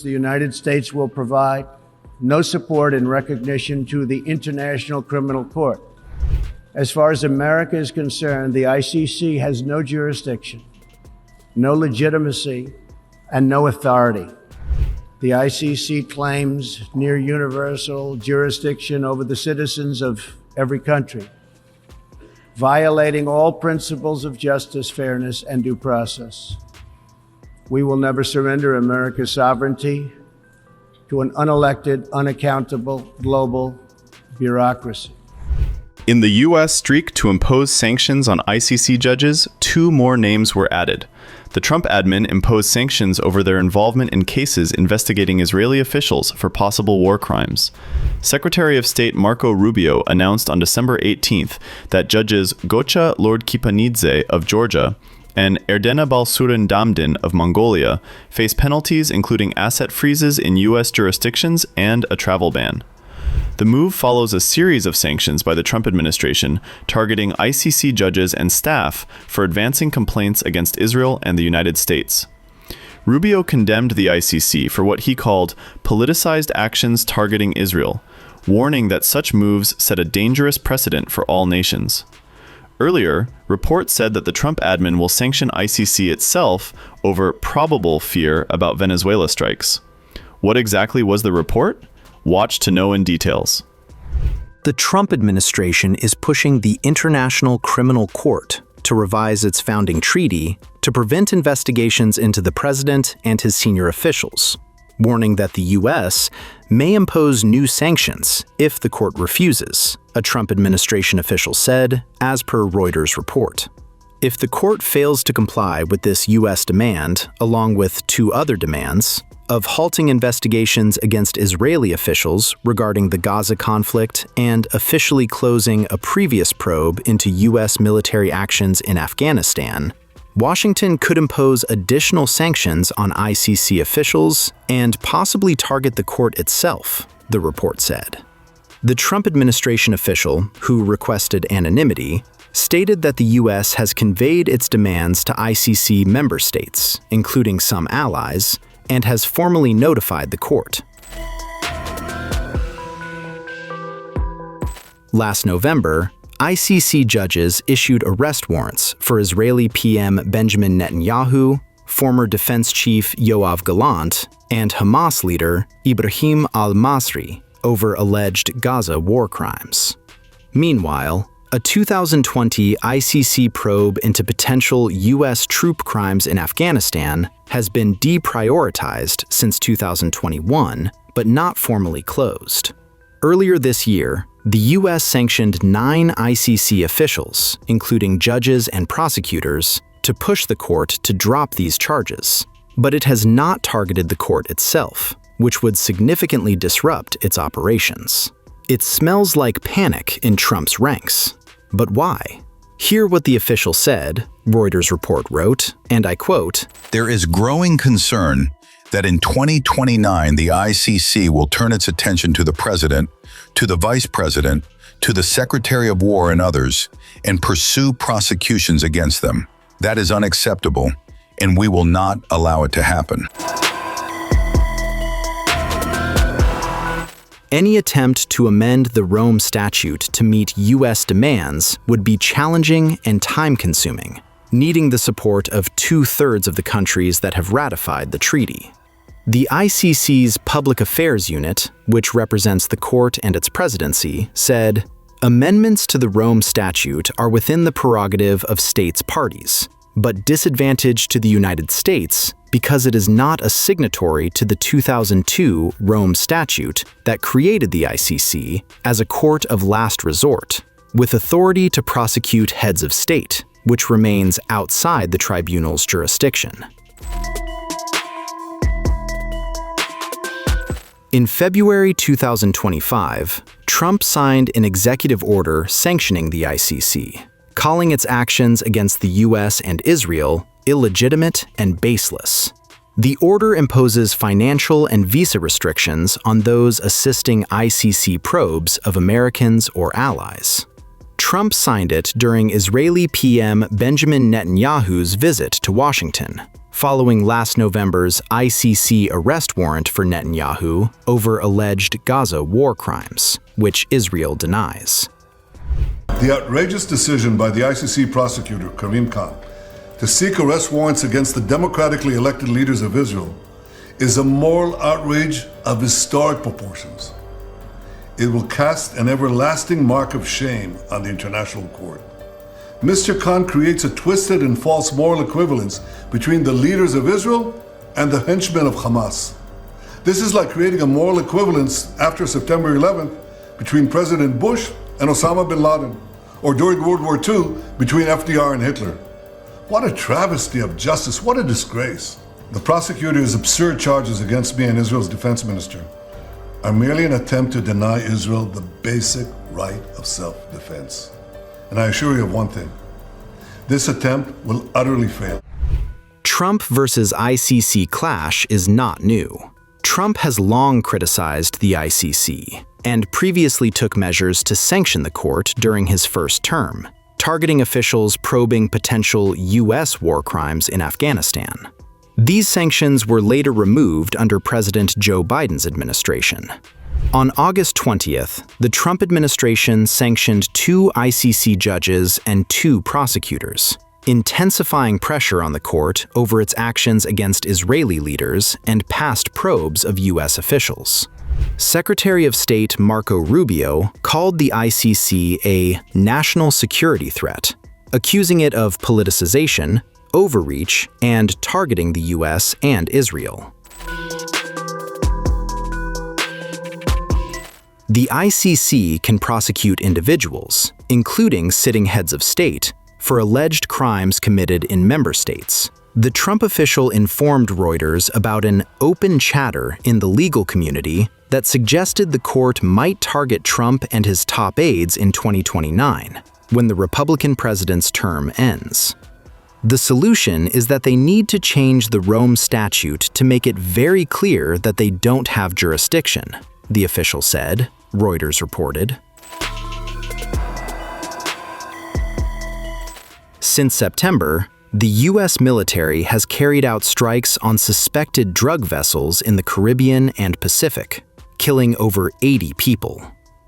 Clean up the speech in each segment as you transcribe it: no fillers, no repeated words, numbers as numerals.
The United States will provide no support in recognition to the International Criminal Court. As far as America is concerned, the ICC has no jurisdiction, no legitimacy, and no authority. The ICC claims near universal jurisdiction over the citizens of every country, violating all principles of justice, fairness, and due process. We will never surrender America's sovereignty to an unelected, unaccountable global bureaucracy. In the U.S. streak to impose sanctions on ICC judges, 2 more names were added. The Trump admin imposed sanctions over their involvement in cases investigating Israeli officials for possible war crimes. Secretary of State Marco Rubio announced on December 18th that judges Gocha Lordkipanidze of Georgia and Erdenebalsuren Damdin of Mongolia face penalties including asset freezes in U.S. jurisdictions and a travel ban. The move follows a series of sanctions by the Trump administration targeting ICC judges and staff for advancing complaints against Israel and the United States. Rubio condemned the ICC for what he called politicized actions targeting Israel, warning that such moves set a dangerous precedent for all nations. Earlier, reports said that the Trump admin will sanction ICC itself over probable fear about Venezuela strikes. What exactly was the report? Watch to know in details. The Trump administration is pushing the International Criminal Court to revise its founding treaty to prevent investigations into the president and his senior officials, warning that the U.S. may impose new sanctions if the court refuses, a Trump administration official said, as per Reuters report. If the court fails to comply with this U.S. demand, along with 2 other demands, of halting investigations against Israeli officials regarding the Gaza conflict and officially closing a previous probe into U.S. military actions in Afghanistan, Washington could impose additional sanctions on ICC officials and possibly target the court itself, the report said. The Trump administration official, who requested anonymity, stated that the U.S. has conveyed its demands to ICC member states, including some allies, and has formally notified the court. Last November, ICC judges issued arrest warrants for Israeli PM Benjamin Netanyahu, former defense chief Yoav Gallant, and Hamas leader Ibrahim al-Masri over alleged Gaza war crimes. Meanwhile, a 2020 ICC probe into potential U.S. troop crimes in Afghanistan has been deprioritized since 2021, but not formally closed. Earlier this year, the U.S. sanctioned 9 ICC officials, including judges and prosecutors, to push the court to drop these charges. But it has not targeted the court itself, which would significantly disrupt its operations. It smells like panic in Trump's ranks. But why? Hear what the official said, Reuters report wrote, and I quote, "There is growing concern that in 2029 the ICC will turn its attention to the president, to the vice president, to the secretary of war and others, and pursue prosecutions against them. That is unacceptable, and we will not allow it to happen." Any attempt to amend the Rome Statute to meet U.S. demands would be challenging and time-consuming, needing the support of 2/3 of the countries that have ratified the treaty. The ICC's Public Affairs Unit, which represents the court and its presidency, said, "Amendments to the Rome Statute are within the prerogative of states' parties, but disadvantaged to the United States because it is not a signatory to the 2002 Rome Statute that created the ICC as a court of last resort, with authority to prosecute heads of state, which remains outside the tribunal's jurisdiction." In February 2025, Trump signed an executive order sanctioning the ICC, calling its actions against the U.S. and Israel illegitimate and baseless. The order imposes financial and visa restrictions on those assisting ICC probes of Americans or allies. Trump signed it during Israeli PM Benjamin Netanyahu's visit to Washington, following last November's ICC arrest warrant for Netanyahu over alleged Gaza war crimes, which Israel denies. The outrageous decision by the ICC prosecutor, Karim Khan, to seek arrest warrants against the democratically elected leaders of Israel is a moral outrage of historic proportions. It will cast an everlasting mark of shame on the International Court. Mr. Khan creates a twisted and false moral equivalence between the leaders of Israel and the henchmen of Hamas. This is like creating a moral equivalence after September 11th between President Bush and Osama bin Laden, or during World War II between FDR and Hitler. What a travesty of justice, what a disgrace. The prosecutor's absurd charges against me and Israel's defense minister are merely an attempt to deny Israel the basic right of self-defense. And I assure you of one thing, this attempt will utterly fail. Trump versus ICC clash is not new. Trump has long criticized the ICC and previously took measures to sanction the court during his first term, targeting officials probing potential US war crimes in Afghanistan. These sanctions were later removed under President Joe Biden's administration. On August 20th, the Trump administration sanctioned 2 ICC judges and 2 prosecutors, intensifying pressure on the court over its actions against Israeli leaders and past probes of US officials. Secretary of State Marco Rubio called the ICC a national security threat, accusing it of politicization, overreach, and targeting the US and Israel. The ICC can prosecute individuals, including sitting heads of state, for alleged crimes committed in member states. The Trump official informed Reuters about an open chatter in the legal community that suggested the court might target Trump and his top aides in 2029, when the Republican president's term ends. The solution is that they need to change the Rome Statute to make it very clear that they don't have jurisdiction, the official said, Reuters reported. Since September, the U.S. military has carried out strikes on suspected drug vessels in the Caribbean and Pacific, killing over 80 people.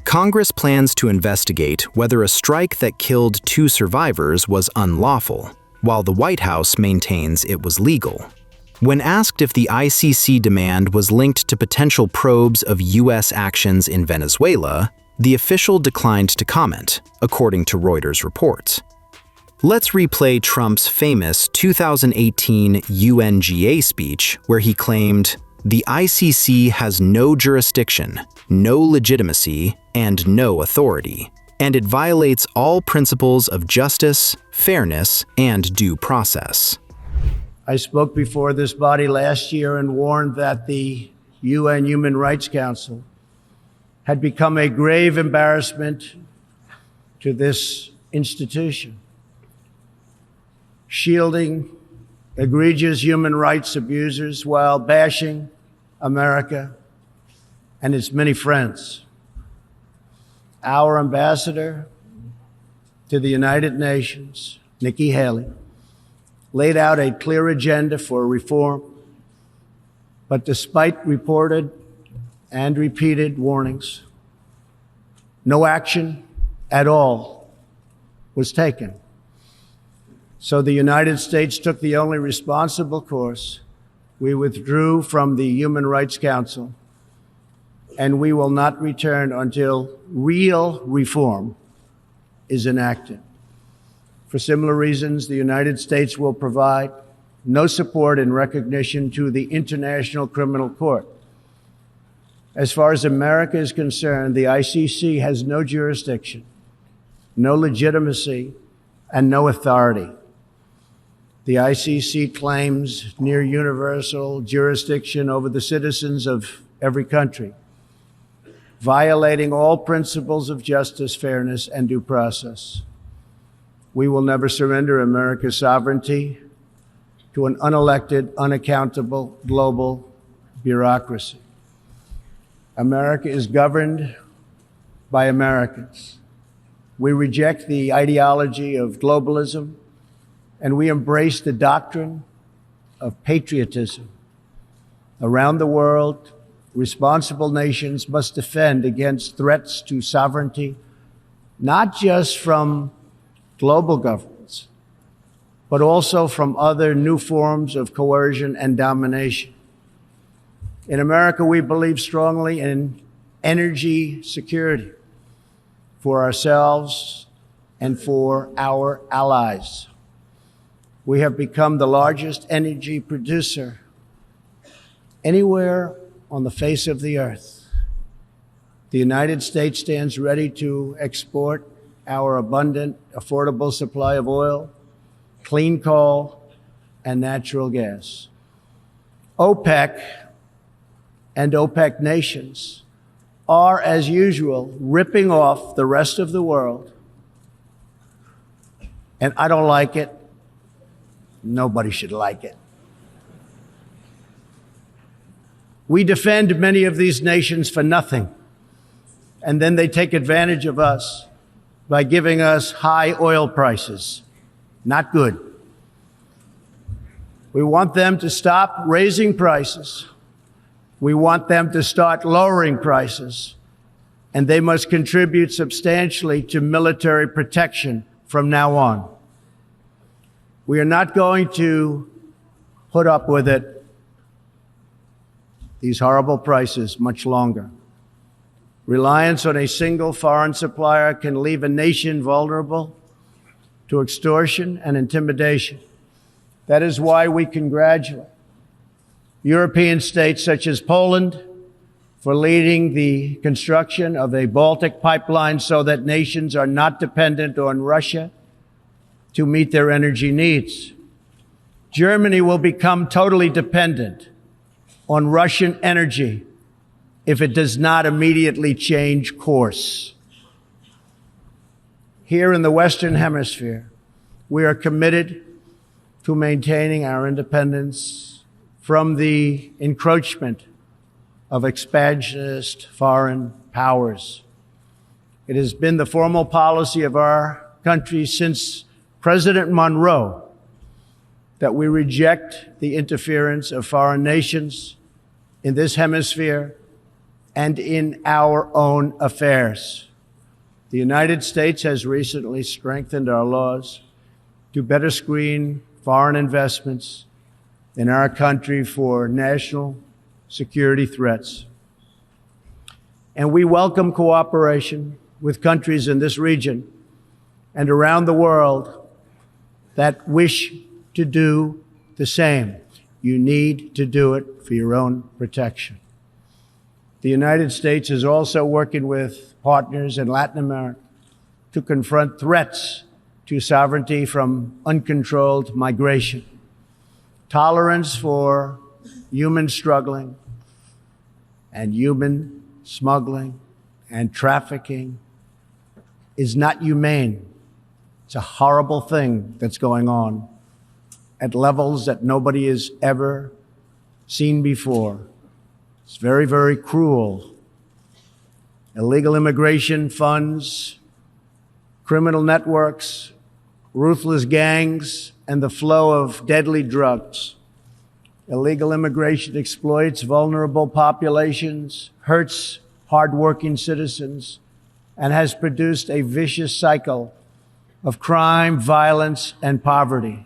Congress plans to investigate whether a strike that killed 2 survivors was unlawful, while the White House maintains it was legal. When asked if the ICC demand was linked to potential probes of U.S. actions in Venezuela, the official declined to comment, according to Reuters reports. Let's replay Trump's famous 2018 UNGA speech where he claimed, "The ICC has no jurisdiction, no legitimacy, and no authority, and it violates all principles of justice, fairness, and due process." I spoke before this body last year and warned that the UN Human Rights Council had become a grave embarrassment to this institution, shielding egregious human rights abusers while bashing America and its many friends. Our ambassador to the United Nations, Nikki Haley, laid out a clear agenda for reform, but despite reported and repeated warnings, no action at all was taken. So the United States took the only responsible course. We withdrew from the Human Rights Council, and we will not return until real reform is enacted. For similar reasons, the United States will provide no support in recognition to the International Criminal Court. As far as America is concerned, the ICC has no jurisdiction, no legitimacy, and no authority. The ICC claims near universal jurisdiction over the citizens of every country, violating all principles of justice, fairness, and due process. We will never surrender America's sovereignty to an unelected, unaccountable global bureaucracy. America is governed by Americans. We reject the ideology of globalism, and we embrace the doctrine of patriotism. Around the world, responsible nations must defend against threats to sovereignty, not just from global governments, but also from other new forms of coercion and domination. In America, we believe strongly in energy security for ourselves and for our allies. We have become the largest energy producer anywhere on the face of the earth. The United States stands ready to export our abundant, affordable supply of oil, clean coal, and natural gas. OPEC and OPEC nations are, as usual, ripping off the rest of the world. And I don't like it. Nobody should like it. We defend many of these nations for nothing, and then they take advantage of us by giving us high oil prices. Not good. We want them to stop raising prices. We want them to start lowering prices, and they must contribute substantially to military protection from now on. We are not going to put up with it, these horrible prices, much longer. Reliance on a single foreign supplier can leave a nation vulnerable to extortion and intimidation. That is why we congratulate European states such as Poland for leading the construction of a Baltic pipeline so that nations are not dependent on Russia to meet their energy needs. Germany will become totally dependent on Russian energy if it does not immediately change course. Here in the Western Hemisphere, we are committed to maintaining our independence from the encroachment of expansionist foreign powers. It has been the formal policy of our country since President Monroe that we reject the interference of foreign nations in this hemisphere and in our own affairs. The United States has recently strengthened our laws to better screen foreign investments in our country for national security threats. And we welcome cooperation with countries in this region and around the world that wish to do the same. You need to do it for your own protection. The United States is also working with partners in Latin America to confront threats to sovereignty from uncontrolled migration. Tolerance for human struggling and human smuggling and trafficking is not humane. It's a horrible thing that's going on at levels that nobody has ever seen before. It's very, very cruel. Illegal immigration funds, criminal networks, ruthless gangs, and the flow of deadly drugs. Illegal immigration exploits vulnerable populations, hurts hardworking citizens, and has produced a vicious cycle of crime, violence, and poverty.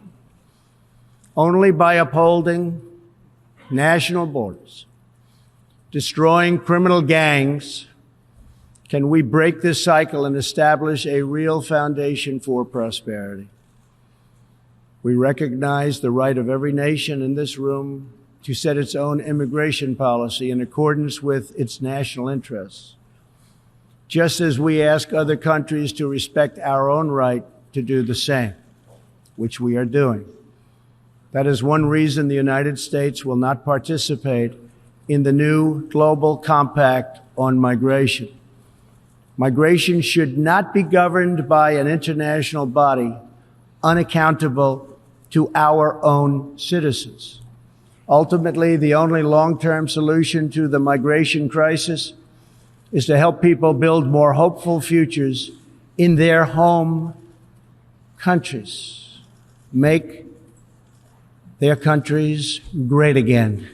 Only by upholding national borders, destroying criminal gangs, can we break this cycle and establish a real foundation for prosperity. We recognize the right of every nation in this room to set its own immigration policy in accordance with its national interests, just as we ask other countries to respect our own right to do the same, which we are doing. That is one reason the United States will not participate in the new global compact on migration. Migration should not be governed by an international body unaccountable to our own citizens. Ultimately, the only long-term solution to the migration crisis is to help people build more hopeful futures in their home countries. Make their countries great again.